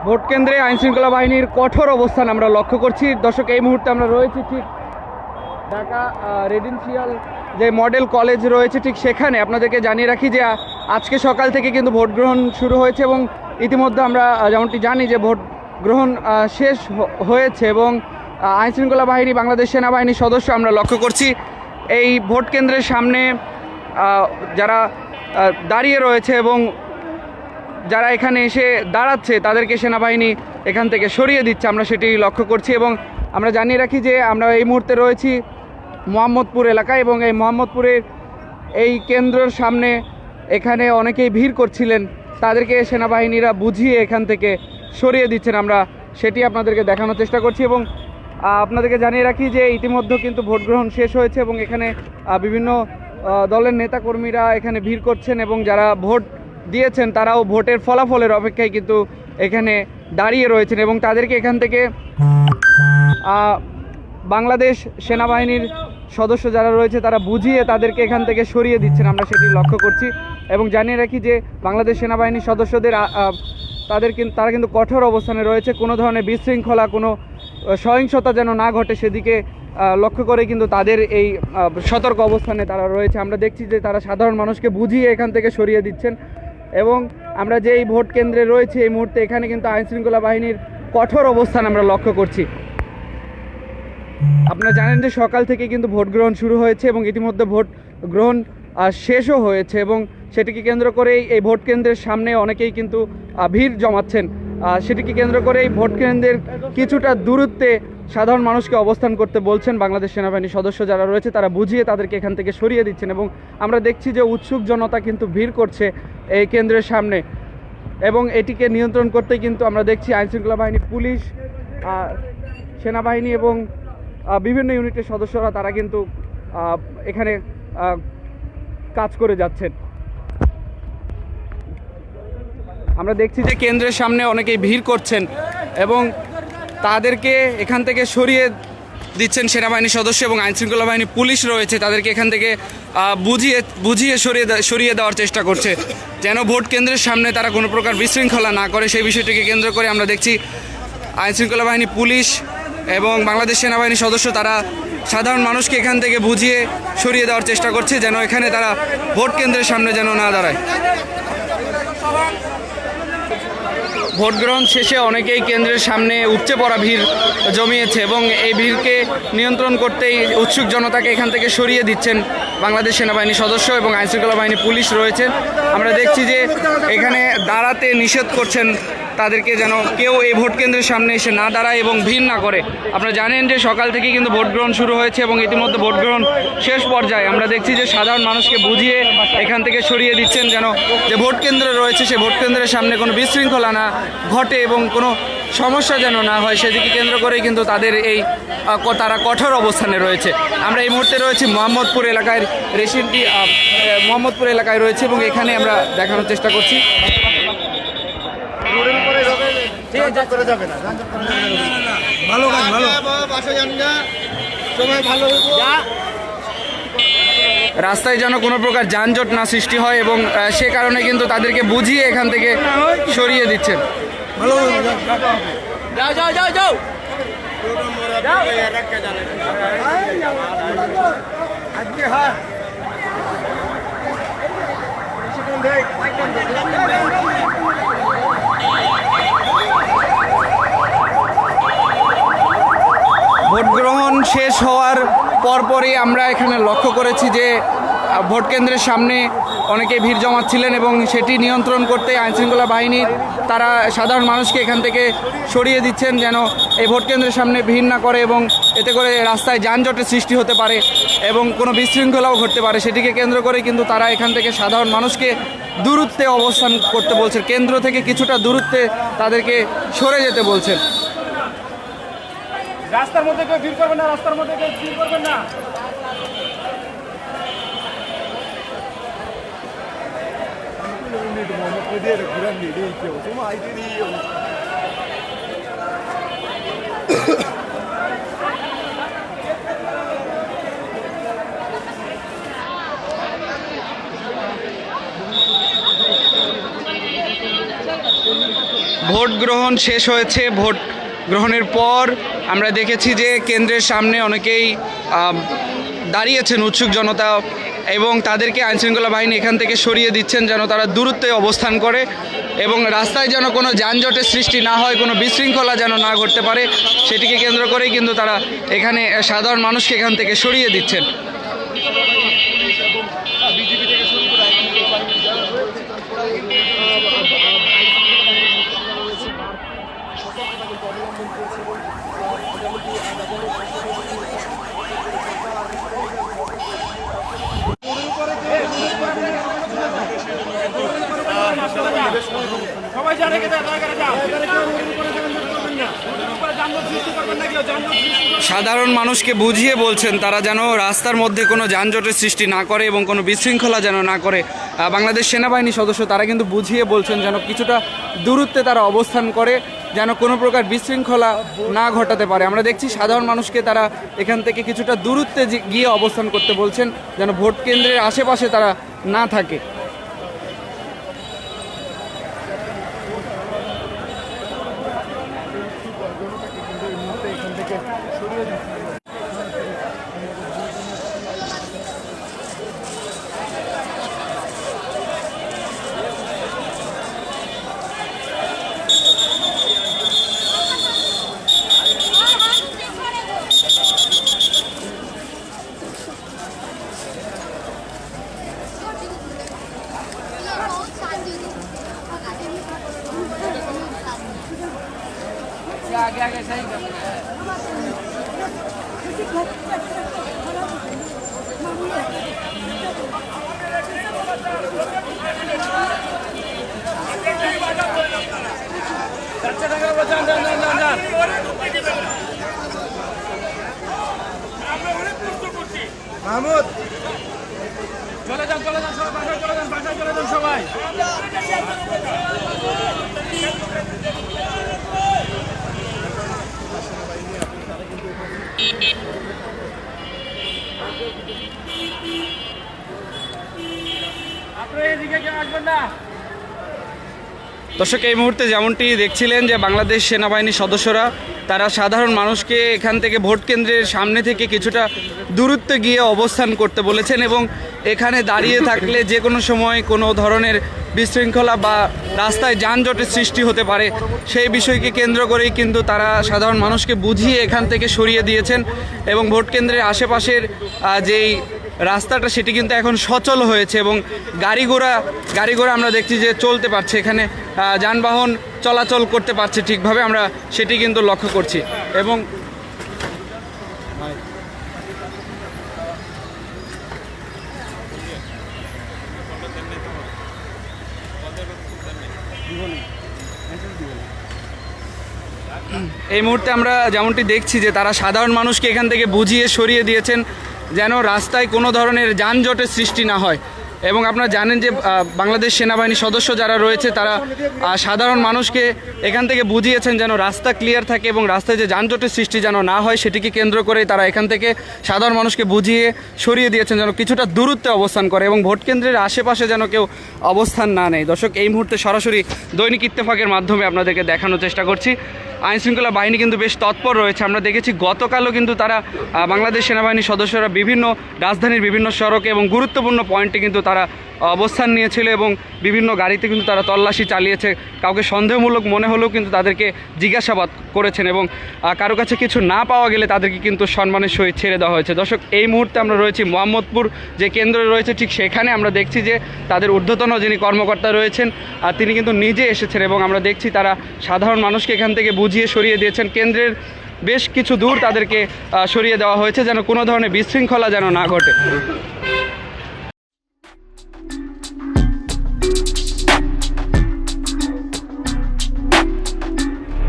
Vote কেন্দ্রে আইনশৃঙ্খলা বাহিনীর কঠোর অবস্থান আমরা লক্ষ্য করছি। দর্শক, এই মুহূর্তে আমরা রয়েছি ঠিক ঢাকা রেসিডেন্সিয়াল যে মডেল কলেজ রয়েছে ঠিক সেখানে। আপনাদেরকে জানিয়ে রাখি যে আজকে সকাল থেকে কিন্তু ভোট গ্রহণ শুরু হয়েছে এবং ইতিমধ্যে আমরা যেমনটি জানি যে ভোট গ্রহণ শেষ হয়েছে এবং আইনশৃঙ্খলা বাহিনী, বাংলাদেশ সেনাবাহিনীর সদস্য আমরা লক্ষ্য করছি এই ভোট কেন্দ্রের সামনে যারা দাঁড়িয়ে রয়েছে এবং যারা এখানে এসে দাঁড়াচ্ছে তাদেরকে সেনাবাহিনী এখান থেকে সরিয়ে দিচ্ছে, আমরা সেটি লক্ষ্য করছি। এবং আমরা জানিয়ে রাখি যে আমরা এই মুহূর্তে রয়েছি মোহাম্মদপুর এলাকায় এবং এই মোহাম্মদপুরের এই কেন্দ্রের সামনে এখানে অনেকেই ভিড় করছিলেন, তাদেরকে সেনাবাহিনীরা বুঝিয়ে এখান থেকে সরিয়ে দিচ্ছেন, আমরা সেটি আপনাদেরকে দেখানোর চেষ্টা করছি। এবং আপনাদেরকে জানিয়ে রাখি যে ইতিমধ্যে কিন্তু ভোট গ্রহণ শেষ হয়েছে এবং এখানে বিভিন্ন দলের নেতাকর্মীরা এখানে ভিড় করছেন এবং যারা ভোট দিয়েছেন তারাও ভোটের ফলাফলের অপেক্ষায় কিন্তু এখানে দাঁড়িয়ে রয়েছেন এবং তাদেরকে এখান থেকে বাংলাদেশ সেনাবাহিনীর সদস্য যারা রয়েছে তারা বুঝিয়ে তাদেরকে এখান থেকে সরিয়ে দিচ্ছেন, আমরা সেটি লক্ষ্য করছি। এবং জানিয়ে রাখি যে বাংলাদেশ সেনাবাহিনীর সদস্যদের তারা কিন্তু কঠোর অবস্থানে রয়েছে, কোনো ধরনের বিশৃঙ্খলা, কোনো সহিংসতা যেন না ঘটে সেদিকে লক্ষ্য করে কিন্তু তাদের এই সতর্ক অবস্থানে তারা রয়েছে। আমরা দেখছি যে তারা সাধারণ মানুষকে বুঝিয়ে এখান থেকে সরিয়ে দিচ্ছেন এবং আমরা যে এই ভোট কেন্দ্রে রয়েছে এই মুহূর্তে এখানে কিন্তু আইনশৃঙ্খলা বাহিনীর কঠোর অবস্থান আমরা লক্ষ্য করছি। আপনারা জানেন যে সকাল থেকে কিন্তু ভোট গ্রহণ শুরু হয়েছে এবং ইতিমধ্যে ভোট গ্রহণ শেষও হয়েছে এবং সেটিকে কেন্দ্র করেই এই ভোট কেন্দ্রের সামনে অনেকেই কিন্তু ভিড় জমাচ্ছেন। সেটিকে কেন্দ্র করে এই ভোট কেন্দ্রের কিছুটা দূরত্বে সাধারণ মানুষকে অবস্থান করতে বলছেন বাংলাদেশ সেনাবাহিনীর সদস্য যারা রয়েছে, তারা বুঝিয়ে তাদেরকে এখান থেকে সরিয়ে দিচ্ছেন এবং আমরা দেখছি যে উৎসুক জনতা কিন্তু ভিড় করছে এই কেন্দ্রের সামনে এবং এটিকে নিয়ন্ত্রণ করতে কিন্তু আমরা দেখছি আইনশৃঙ্খলা বাহিনী, পুলিশ, সেনাবাহিনী এবং বিভিন্ন ইউনিটের সদস্যরা তারা কিন্তু এখানে কাজ করে যাচ্ছেন। আমরা দেখছি যে কেন্দ্রের সামনে অনেকেই ভিড় করছেন এবং তাদেরকে এখান থেকে সরিয়ে দিচ্ছেন সেনাবাহিনীর সদস্য এবং আইনশৃঙ্খলা বাহিনী, পুলিশ রয়েছে, তাদেরকে এখান থেকে বুঝিয়ে সরিয়ে দেওয়ার চেষ্টা করছে যেন ভোট কেন্দ্রের সামনে তারা কোনো প্রকার বিশৃঙ্খলা না করে। সেই বিষয়টিকে কেন্দ্র করে আমরা দেখছি আইনশৃঙ্খলা বাহিনী, পুলিশ এবং বাংলাদেশ সেনাবাহিনীর সদস্য তারা সাধারণ মানুষকে এখান থেকে বুঝিয়ে সরিয়ে দেওয়ার চেষ্টা করছে যেন এখানে তারা ভোট কেন্দ্রের সামনে যেন না দাঁড়ায়। ভোট গ্রহণ শেষে অনেকেই কেন্দ্রের সামনে উপচে পড়া ভিড় জমিয়েছে এবং এই ভিড়কে নিয়ন্ত্রণ করতেই উৎসুক জনতাকে এখান থেকে সরিয়ে দিচ্ছেন বাংলাদেশ সেনাবাহিনীর সদস্য এবং আইনশৃঙ্খলা বাহিনী, পুলিশ রয়েছেন। আমরা দেখছি যে এখানে দাঁড়াতে নিষেধ করছেন তাদেরকে যেন কেউ এই ভোট কেন্দ্রের সামনে এসে না দাঁড়ায় এবং ভিড় না করে। আপনারা জানেন যে সকাল থেকে কিন্তু ভোট গ্রহণ শুরু হয়েছে এবং ইতিমধ্যে ভোট গ্রহণ শেষ পর্যায়ে। আমরা দেখছি যে সাধারণ মানুষকে বুঝিয়ে এখান থেকে সরিয়ে দিচ্ছেন যেন যে ভোট কেন্দ্র রয়েছে সে ভোট কেন্দ্রের সামনে কোনো বিশৃঙ্খলা না ঘটে এবং কোনো সমস্যা যেন না হয় সেদিকে কেন্দ্র করেই কিন্তু তাদের এই তারা কঠোর অবস্থানে রয়েছে। আমরা এই মুহূর্তে রয়েছি মোহাম্মদপুর এলাকায়, মোহাম্মদপুর এলাকায় রয়েছে এবং এখানে আমরা দেখানোর চেষ্টা করছি। রাস্তায় যেন কোনো প্রকার যানজট না সৃষ্টি হয় এবং সে কারণে কিন্তু তাদেরকে বুঝিয়ে এখান থেকে সরিয়ে দিচ্ছেন। ভোট গ্রহণ শেষ হওয়ার পরপরই আমরা এখানে লক্ষ্য করেছি যে ভোট কেন্দ্রের সামনে অনেকে ভিড় জমাচ্ছিলেন এবং সেটি নিয়ন্ত্রণ করতে আইনশৃঙ্খলা বাহিনী তারা সাধারণ মানুষকে এখান থেকে সরিয়ে দিচ্ছেন যেন এই ভোট কেন্দ্রের সামনে ভিড় না করে এবং এতে করে রাস্তায় যানজটের সৃষ্টি হতে পারে এবং কোনো বিশৃঙ্খলাও ঘটতে পারে। সেটিকে কেন্দ্র করে কিন্তু তারা এখান থেকে সাধারণ মানুষকে দূরত্বে অবস্থান করতে বলছেন, কেন্দ্র থেকে কিছুটা দূরত্বে তাদেরকে সরে যেতে বলছেন। রাস্তার মধ্যে কেউ ভিড় করবেন না, রাস্তার মধ্যে কেউ ভিড় করবেন না। ভোট গ্রহণ শেষ হয়েছে। ভোট গ্রহণের পর আমরা দেখেছি যে কেন্দ্রের সামনে অনেকেই দাঁড়িয়েছেন উৎসুক জনতা, এবং তাদেরকে আইনশৃঙ্খলা বাহিনী এখান থেকে সরিয়ে দিচ্ছেন যেন তারা দূরত্বে অবস্থান করে এবং রাস্তায় যেন কোনো যানজটের সৃষ্টি না হয়, কোনো বিশৃঙ্খলা যেন না ঘটতে পারে, সেটিকে কেন্দ্র করেই কিন্তু তারা এখানে সাধারণ মানুষকে এখান থেকে সরিয়ে দিচ্ছেন। সবাই জানে সাধারণ মানুষকে বুঝিয়ে বলছেন তারা যেন রাস্তার মধ্যে কোনো যানজটের সৃষ্টি না করে এবং কোনো বিশৃঙ্খলা যেন না করে। বাংলাদেশ সেনাবাহিনী সদস্য তারা কিন্তু বুঝিয়ে বলছেন যেন কিছুটা দূরত্বে তারা অবস্থান করে, যেন কোনো প্রকার বিশৃঙ্খলা না ঘটাতে পারে। আমরা দেখছি সাধারণ মানুষকে তারা এখান থেকে কিছুটা দূরত্বে গিয়ে অবস্থান করতে বলছেন, যেন ভোট কেন্দ্রের আশেপাশে তারা না থাকে। आगे आगे सही कर মাহমুদ চলে যান সবাই, বাসায় চলে যান সবাই। দর্শক, এই মুহূর্তে যেমনটি দেখছিলেন যে বাংলাদেশ সেনাবাহিনীর সদস্যরা তারা সাধারণ মানুষকে এখান থেকে ভোট কেন্দ্রের সামনে থেকে কিছুটা দূরত্বে গিয়ে অবস্থান করতে বলেছেন, এবং এখানে দাঁড়িয়ে থাকলে যে কোনো সময় কোনো ধরনের বিশৃঙ্খলা বা রাস্তায় যানজটের সৃষ্টি হতে পারে, সেই বিষয়কে কেন্দ্র করেই কিন্তু তারা সাধারণ মানুষকে বুঝিয়ে এখান থেকে সরিয়ে দিয়েছেন। এবং ভোট কেন্দ্রের আশেপাশের যেই রাস্তাটা সেটি কিন্তু এখন সচল হয়েছে এবং গাড়ি ঘোড়া আমরা দেখছি যে চলতে পারছে, এখানে যানবাহন চলাচল করতে পারছে ঠিকভাবে, আমরা সেটি কিন্তু লক্ষ্য করছি। এবং এই মুহূর্তে আমরা যেমনটি দেখছি যে তারা সাধারণ মানুষকে এখান থেকে বুঝিয়ে সরিয়ে দিয়েছেন যেন রাস্তায় কোনো ধরনের যানজটের সৃষ্টি না হয়। এবং আপনারা জানেন যে বাংলাদেশ সেনাবাহিনীর সদস্য যারা রয়েছে তারা সাধারণ মানুষকে এখান থেকে বুঝিয়েছেন যেন রাস্তা ক্লিয়ার থাকে এবং রাস্তায় যে যানজটের সৃষ্টি যেন না হয়, সেটিকে কেন্দ্র করে তারা এখান থেকে সাধারণ মানুষকে বুঝিয়ে সরিয়ে দিয়েছেন যেন কিছুটা দূরত্বে অবস্থান করে এবং ভোট কেন্দ্রের আশেপাশে যেন কেউ অবস্থান না নেয়। দর্শক, এই মুহূর্তে সরাসরি দৈনিক ইত্তেফাকের মাধ্যমে আপনাদেরকে দেখানোর চেষ্টা করছি আইনশৃঙ্খলা বাহিনী কিন্তু বেশ তৎপর রয়েছে। আমরা দেখেছি গতকালও কিন্তু তারা বাংলাদেশ সেনাবাহিনীর সদস্যরা বিভিন্ন রাজধানীর বিভিন্ন সড়কে এবং গুরুত্বপূর্ণ পয়েন্টে কিন্তু তারা অবস্থান নিয়েছিল এবং বিভিন্ন গাড়িতে কিন্তু তারা তল্লাশি চালিয়েছে। কাউকে সন্দেহমূলক মনে হলেও কিন্তু তাদেরকে জিজ্ঞাসাবাদ করেছেন এবং কারো কাছে কিছু না পাওয়া গেলে তাদেরকে কিন্তু সম্মানের সহিত ছেড়ে দেওয়া হয়েছে। দর্শক, এই মুহূর্তে আমরা রয়েছি মোহাম্মদপুর যে কেন্দ্রে রয়েছে, ঠিক সেখানে আমরা দেখছি যে তাদের ঊর্ধ্বতন যিনি কর্মকর্তা রয়েছেন তিনি কিন্তু নিজে এসেছেন এবং আমরা দেখছি তারা সাধারণ মানুষকে এখান থেকে বুঝিয়ে সরিয়ে দিয়েছেন। কেন্দ্রের বেশ কিছু দূর তাদেরকে সরিয়ে দেওয়া হয়েছে যেন কোনো ধরনের বিশৃঙ্খলা যেন না ঘটে।